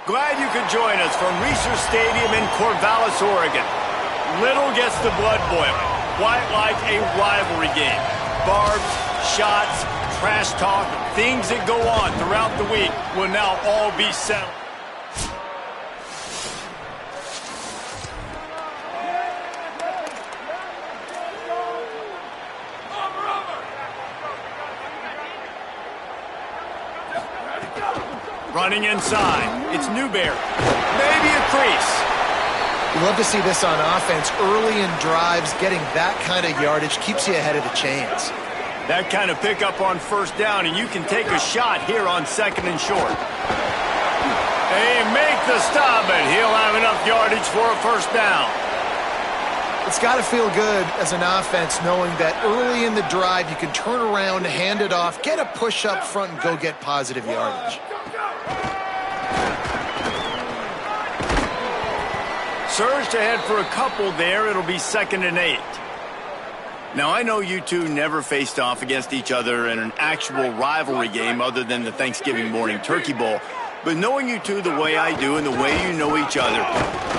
Glad you could join us from Research Stadium in Corvallis, Oregon. Little gets the blood boiling, quite like a rivalry game. Barbs, shots, trash talk, things that go on throughout the week will now all be settled. Running inside, it's Newberry. Maybe a crease. You love to see this on offense. Early in drives, getting that kind of yardage keeps you ahead of the chains. That kind of pickup on first down, and you can take a shot here on second and short. They make the stop, and he'll have enough yardage for a first down. It's got to feel good as an offense knowing that early in the drive you can turn around, hand it off, get a push up front, and go get positive yardage. Surged ahead for a couple there. It'll be 2nd and 8. Now, I know you two never faced off against each other in an actual rivalry game other than the Thanksgiving morning Turkey Bowl. But knowing you two the way I do and the way you know each other,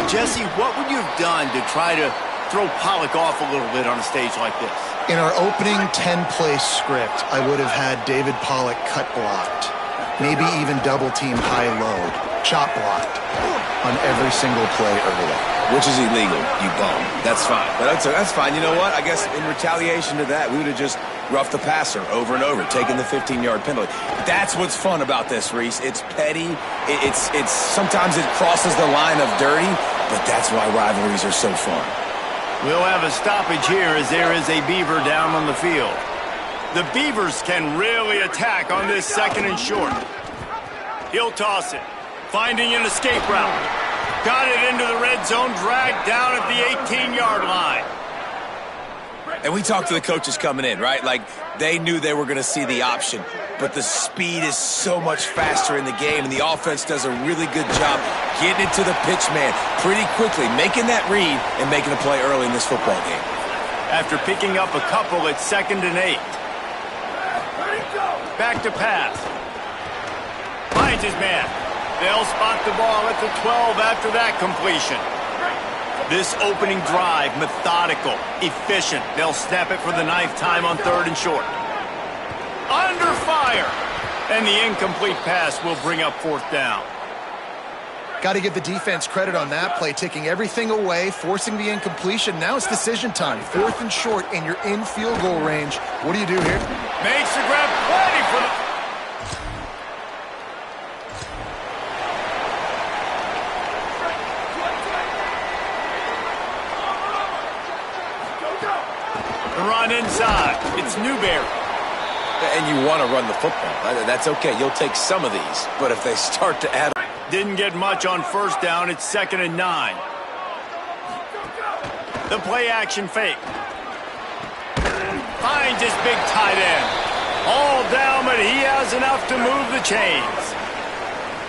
Jesse, what would you have done to try to throw Pollock off a little bit on a stage like this? In our opening 10-play script, I would have had David Pollock cut blocked. Maybe even double-teamed high-load, chop blocked on every single play early. Which is illegal, you bum. That's fine. But that's fine. You know what? I guess in retaliation to that, we would have just roughed the passer over and over, taking the 15-yard penalty. That's what's fun about this, Reese. It's petty. It's sometimes it crosses the line of dirty, but that's why rivalries are so fun. We'll have a stoppage here as there is a Beaver down on the field. The Beavers can really attack on this 2nd and short. He'll toss it, finding an escape route. Got it into the red zone, dragged down at the 18-yard line. And we talked to the coaches coming in, right? Like, they knew they were going to see the option. But the speed is so much faster in the game, and the offense does a really good job getting it to the pitch man pretty quickly, making that read and making a play early in this football game. After picking up a couple at 2nd and 8. Back to pass. Finds his man. They'll spot the ball at the 12 after that completion. This opening drive, methodical, efficient. They'll snap it for the 9th time on 3rd and short. Under fire. And the incomplete pass will bring up 4th down. Got to give the defense credit on that play, taking everything away, forcing the incompletion. Now it's decision time. 4th and short, and you're in field goal range. What do you do here? Makes the grab, plenty for the... Run inside. It's Newberry. And you want to run the football. That's okay. You'll take some of these. But if they start to add... Didn't get much on first down. It's 2nd and 9. The play action fake. Finds his big tight end. All down, but he has enough to move the chains.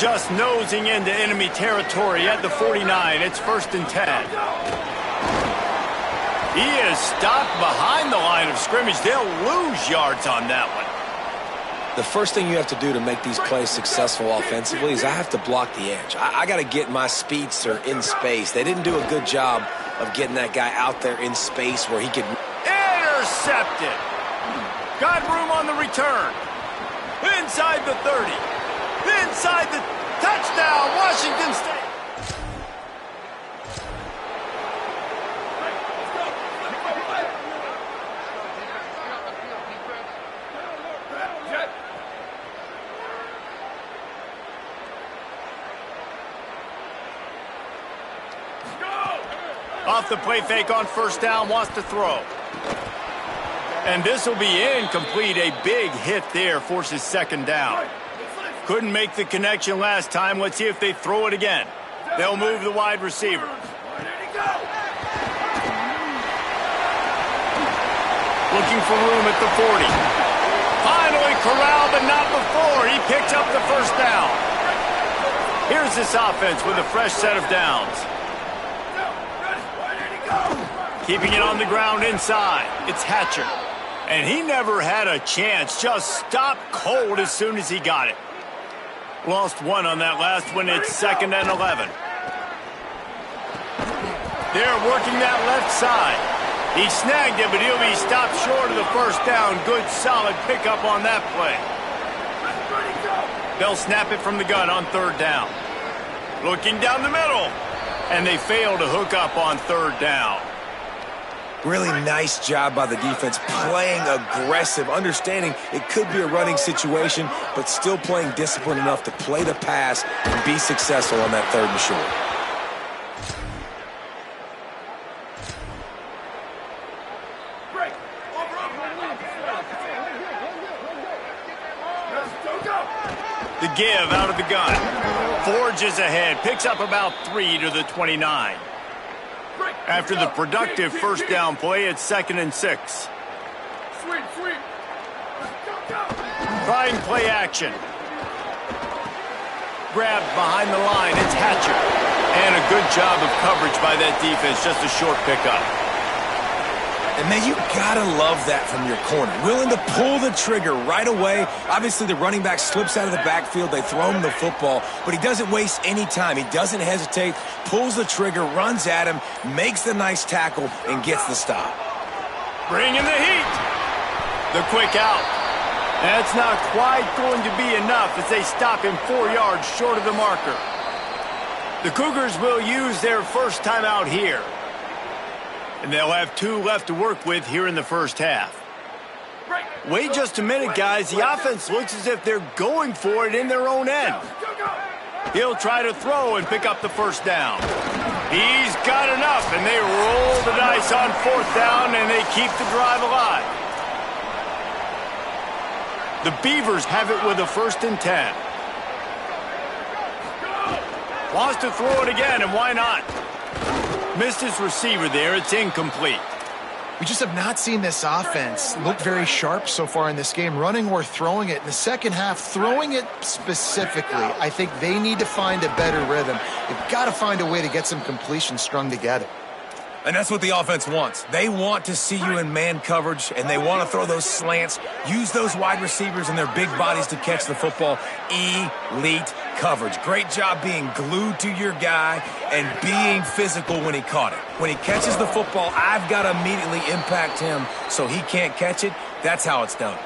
Just nosing into enemy territory at the 49. It's 1st and 10. He is stopped behind the line of scrimmage. They'll lose yards on that one. The first thing you have to do to make these plays successful offensively is I have to block the edge. I got to get my speedster in space. They didn't do a good job of getting that guy out there in space where he could... Intercepted. Got room on the return. Inside the 30. Inside the touchdown, Washington State. Off the play fake on first down, wants to throw. And this will be incomplete. A big hit there, forces 2nd down. Couldn't make the connection last time. Let's see if they throw it again. They'll move the wide receiver. Looking for room at the 40. Finally corralled, but not before. He picks up the first down. Here's this offense with a fresh set of downs. Keeping it on the ground inside. It's Hatcher. And he never had a chance. Just stopped cold as soon as he got it. Lost one on that last one. It's 2nd and 11. They're working that left side. He snagged it, but he'll be stopped short of the first down. Good, solid pickup on that play. They'll snap it from the gun on 3rd down. Looking down the middle. And they fail to hook up on 3rd down. Really nice job by the defense, playing aggressive, understanding it could be a running situation, but still playing disciplined enough to play the pass and be successful on that 3rd and short. The give out of the gun. Forges ahead, picks up about 3 to the 29. After the productive first down play, it's 2nd and 6. Trying play action. Grabbed behind the line, it's Hatcher. And a good job of coverage by that defense, just a short pickup. And, man, you gotta love that from your corner. Willing to pull the trigger right away. Obviously, the running back slips out of the backfield. They throw him the football, but he doesn't waste any time. He doesn't hesitate, pulls the trigger, runs at him, makes the nice tackle, and gets the stop. Bringing the heat. The quick out. That's not quite going to be enough as they stop him 4 yards short of the marker. The Cougars will use their first timeout here. And they'll have 2 left to work with here in the first half. Wait just a minute, guys. The offense looks as if they're going for it in their own end. He'll try to throw and pick up the first down. He's got enough, and they roll the dice on 4th down, and they keep the drive alive. The Beavers have it with a 1st and 10. Wants to throw it again, and why not? Missed his receiver there. It's incomplete. We just have not seen this offense look very sharp so far in this game, running or throwing it. In the second half, throwing it specifically, I think they need to find a better rhythm. They've got to find a way to get some completions strung together. And that's what the offense wants. They want to see you in man coverage, and they want to throw those slants, use those wide receivers and their big bodies to catch the football. Elite coverage. Great job being glued to your guy and being physical when he caught it. When he catches the football, I've got to immediately impact him so he can't catch it. That's how it's done.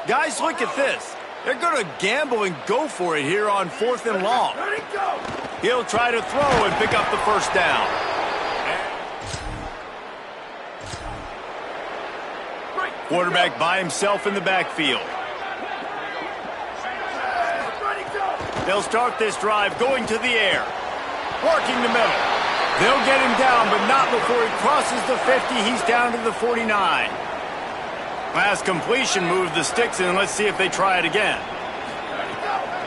Guys, look at this. They're going to gamble and go for it here on 4th and long. He'll try to throw and pick up the first down. Quarterback by himself in the backfield. They'll start this drive going to the air. Working the middle. They'll get him down, but not before he crosses the 50. He's down to the 49. Last completion moved the sticks, and let's see if they try it again.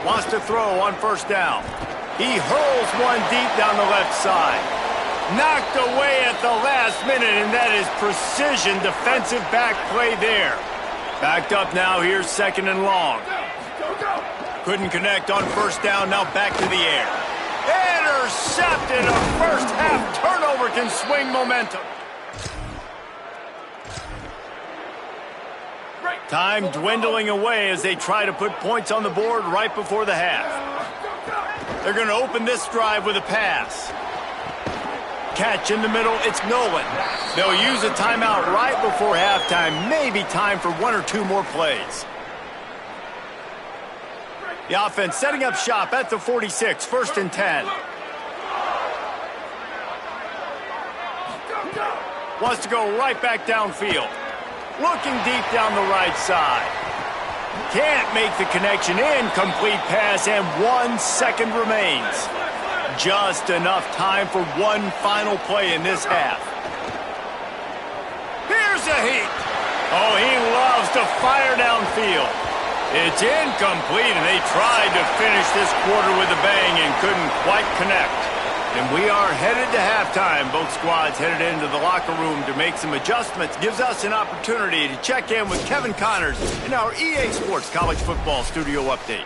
Wants to throw on 1st down. He hurls one deep down the left side. Knocked away at the last minute, and that is precision defensive back play there. Backed up now, here's 2nd and long. Couldn't connect on 1st down, now back to the air. Intercepted, a first half turnover can swing momentum. Time dwindling away as they try to put points on the board right before the half. They're going to open this drive with a pass. Catch in the middle, it's Nolan. They'll use a timeout right before halftime, maybe time for 1 or 2 more plays. The offense setting up shop at the 46, 1st and 10. Wants to go right back downfield. Looking deep down the right side. Can't make the connection, incomplete pass, and 1 second remains. Just enough time for one final play in this half. Here's a heat. Oh, he loves to fire downfield. It's incomplete, and they tried to finish this quarter with a bang and couldn't quite connect. And we are headed to halftime. Both squads headed into the locker room to make some adjustments. Gives us an opportunity to check in with Kevin Connors in our EA Sports College Football Studio Update.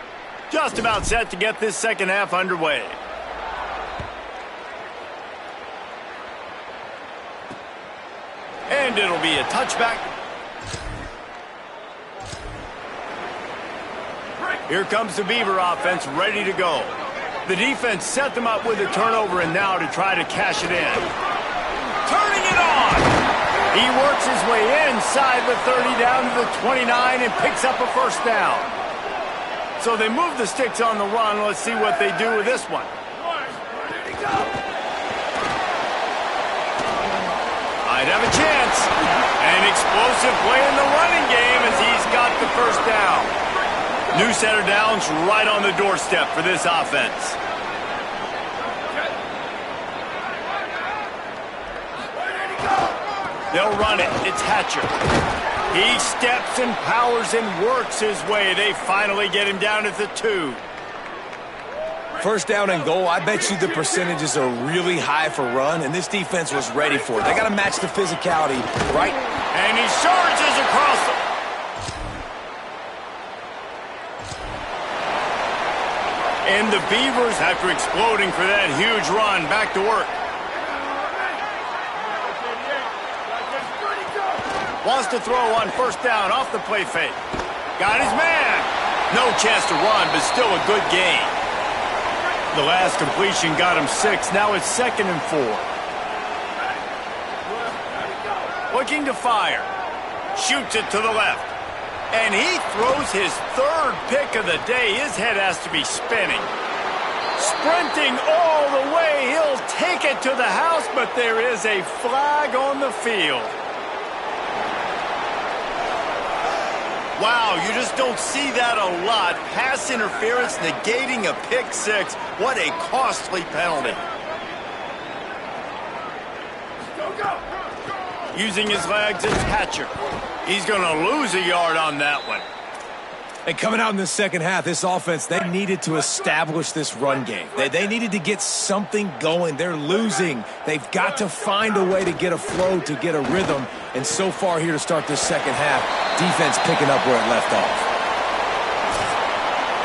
Just about set to get this second half underway. And it'll be a touchback. Here comes the Beaver offense ready to go. The defense set them up with a turnover and now to try to cash it in. Turning it on! He works his way inside the 30 down to the 29 and picks up a first down. So they move the sticks on the run. Let's see what they do with this one. Might have a chance. An explosive play in the running game as he's got the first down. New set of downs right on the doorstep for this offense. They'll run it. It's Hatcher. He steps and powers and works his way. They finally get him down at the 2. First down and goal, I bet you the percentages are really high for run, and this defense was ready for it. They got to match the physicality, right? And he surges across the... And the Beavers, after exploding for that huge run, back to work. Wants to throw on first down off the play fake. Got his man. No chance to run, but still a good gain. The last completion got him 6. Now it's 2nd and 4. Looking to fire. Shoots it to the left. And he throws his 3rd pick of the day. His head has to be spinning. Sprinting all the way. He'll take it to the house, but there is a flag on the field. Wow, you just don't see that a lot. Pass interference negating a pick 6. What a costly penalty. Using his legs, it's Hatcher. He's going to lose a yard on that one. And coming out in the second half, this offense, they needed to establish this run game. They needed to get something going. They're losing. They've got to find a way to get a flow, to get a rhythm. And so far here to start this second half, defense picking up where it left off.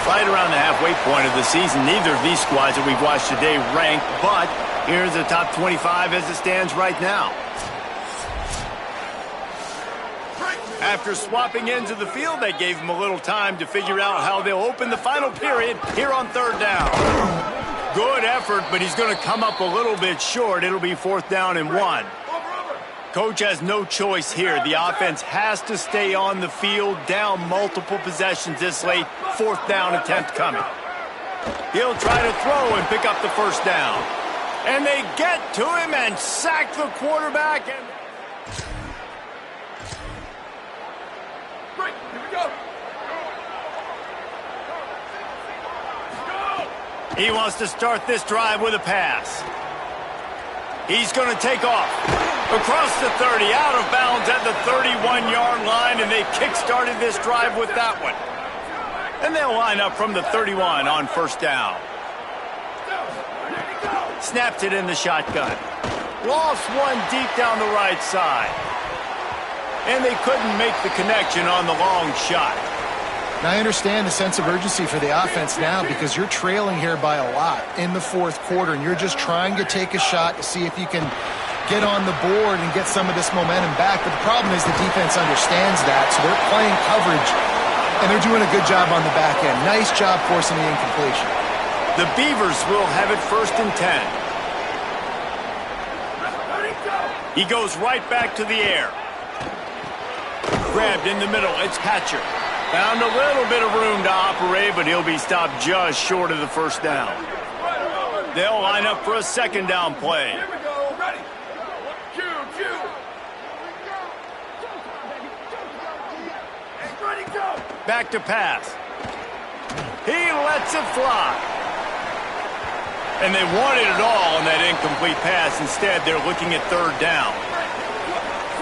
Right around the halfway point of the season, neither of these squads that we've watched today rank, but here's the top 25 as it stands right now. After swapping ends of the field, they gave them a little time to figure out how they'll open the final period here on 3rd down. Good effort, but he's going to come up a little bit short. It'll be 4th down and 1. Coach has no choice here. The offense has to stay on the field, down multiple possessions this late. 4th down attempt coming. He'll try to throw and pick up the first down. And they get to him and sack the quarterback. And he wants to start this drive with a pass. He's going to take off. Across the 30, out of bounds at the 31-yard line, and they kick-started this drive with that one. And they'll line up from the 31 on first down. Snaps it in the shotgun. Lost one deep down the right side. And they couldn't make the connection on the long shot. Now, I understand the sense of urgency for the offense now because you're trailing here by a lot in the 4th quarter, and you're just trying to take a shot to see if you can get on the board and get some of this momentum back. But the problem is the defense understands that, so they're playing coverage, and they're doing a good job on the back end. Nice job forcing the incompletion. The Beavers will have it 1st and 10. He goes right back to the air. Grabbed in the middle. It's Hatcher. Found a little bit of room to operate, but he'll be stopped just short of the first down. They'll line up for a 2nd down play. Back to pass. He lets it fly. And they wanted it all on that incomplete pass. Instead, they're looking at 3rd down.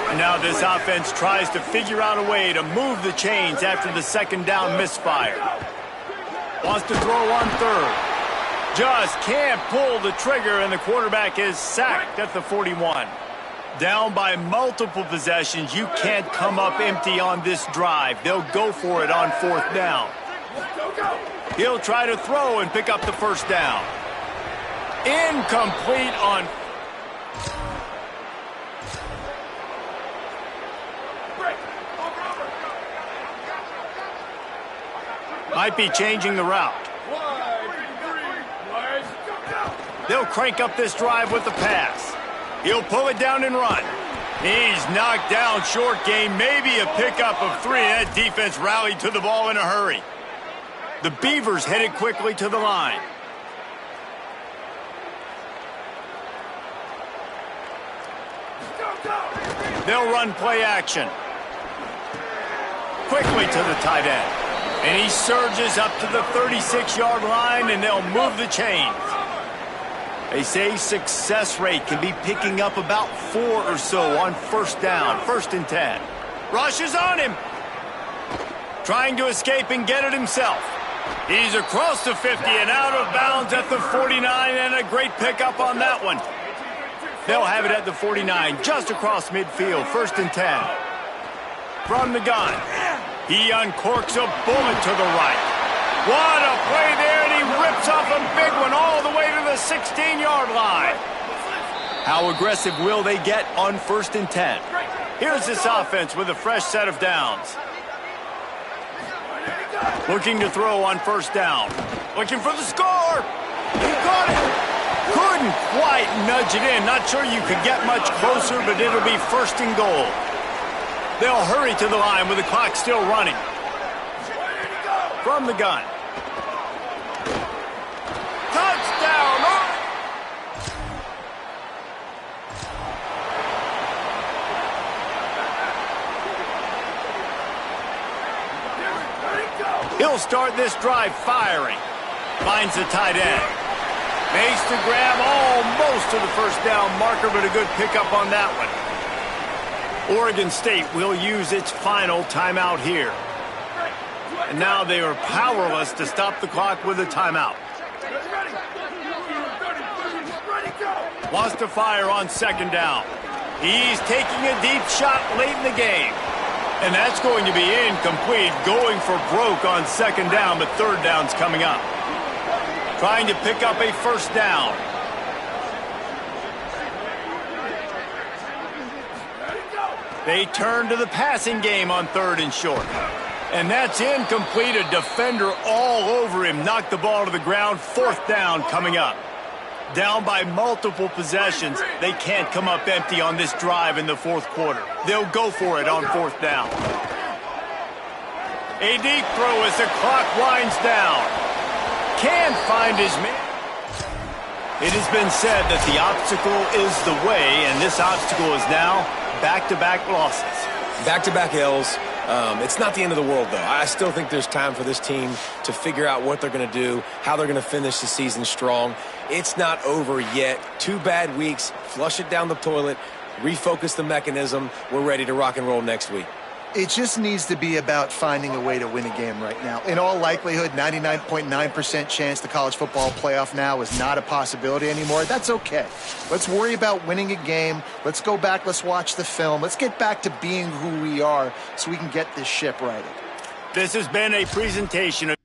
And now this offense tries to figure out a way to move the chains after the 2nd down misfire. Wants to throw on 3rd. Just can't pull the trigger, and the quarterback is sacked at the 41. Down by multiple possessions. You can't come up empty on this drive. They'll go for it on 4th down. He'll try to throw and pick up the first down. Incomplete on... Might be changing the route. They'll crank up this drive with the pass. He'll pull it down and run. He's knocked down short game, maybe a pickup of 3. That defense rallied to the ball in a hurry. The Beavers headed quickly to the line. They'll run play action. Quickly to the tight end. And he surges up to the 36-yard line, and they'll move the chains. They say success rate can be picking up about 4 or so on first down, 1st and 10. Rush is on him. Trying to escape and get it himself. He's across the 50 and out of bounds at the 49, and a great pickup on that one. They'll have it at the 49, just across midfield, 1st and 10. From the gun, he uncorks a bullet to the right. What a play there, and he rips off a big one all the way to the 16-yard line. How aggressive will they get on 1st and 10? Here's this offense with a fresh set of downs. Looking to throw on 1st down. Looking for the score. He got it. Couldn't quite nudge it in. Not sure you could get much closer, but it'll be 1st and goal. They'll hurry to the line with the clock still running. From the gun. Touchdown! He'll start this drive firing. Finds the tight end. Makes the grab almost to the 1st down marker, but a good pickup on that one. Oregon State will use its final timeout here. And now they are powerless to stop the clock with a timeout. Wants to fire on 2nd down. He's taking a deep shot late in the game. And that's going to be incomplete, going for broke on 2nd down, but 3rd down's coming up. Trying to pick up a 1st down. They turn to the passing game on 3rd and short. And that's incomplete. A defender all over him. Knocked the ball to the ground. 4th down coming up. Down by multiple possessions. They can't come up empty on this drive in the 4th quarter. They'll go for it on 4th down. A deep throw as the clock winds down. Can't find his man. It has been said that the obstacle is the way, and this obstacle is now back-to-back losses. Back-to-back L's. It's not the end of the world, though. I still think there's time for this team to figure out what they're going to do, how they're going to finish the season strong. It's not over yet. 2 bad weeks. Flush it down the toilet. Refocus the mechanism. We're ready to rock and roll next week. It just needs to be about finding a way to win a game right now. In all likelihood, 99.9% chance the college football playoff now is not a possibility anymore. That's okay. Let's worry about winning a game. Let's go back. Let's watch the film. Let's get back to being who we are so we can get this ship righted. This has been a presentation of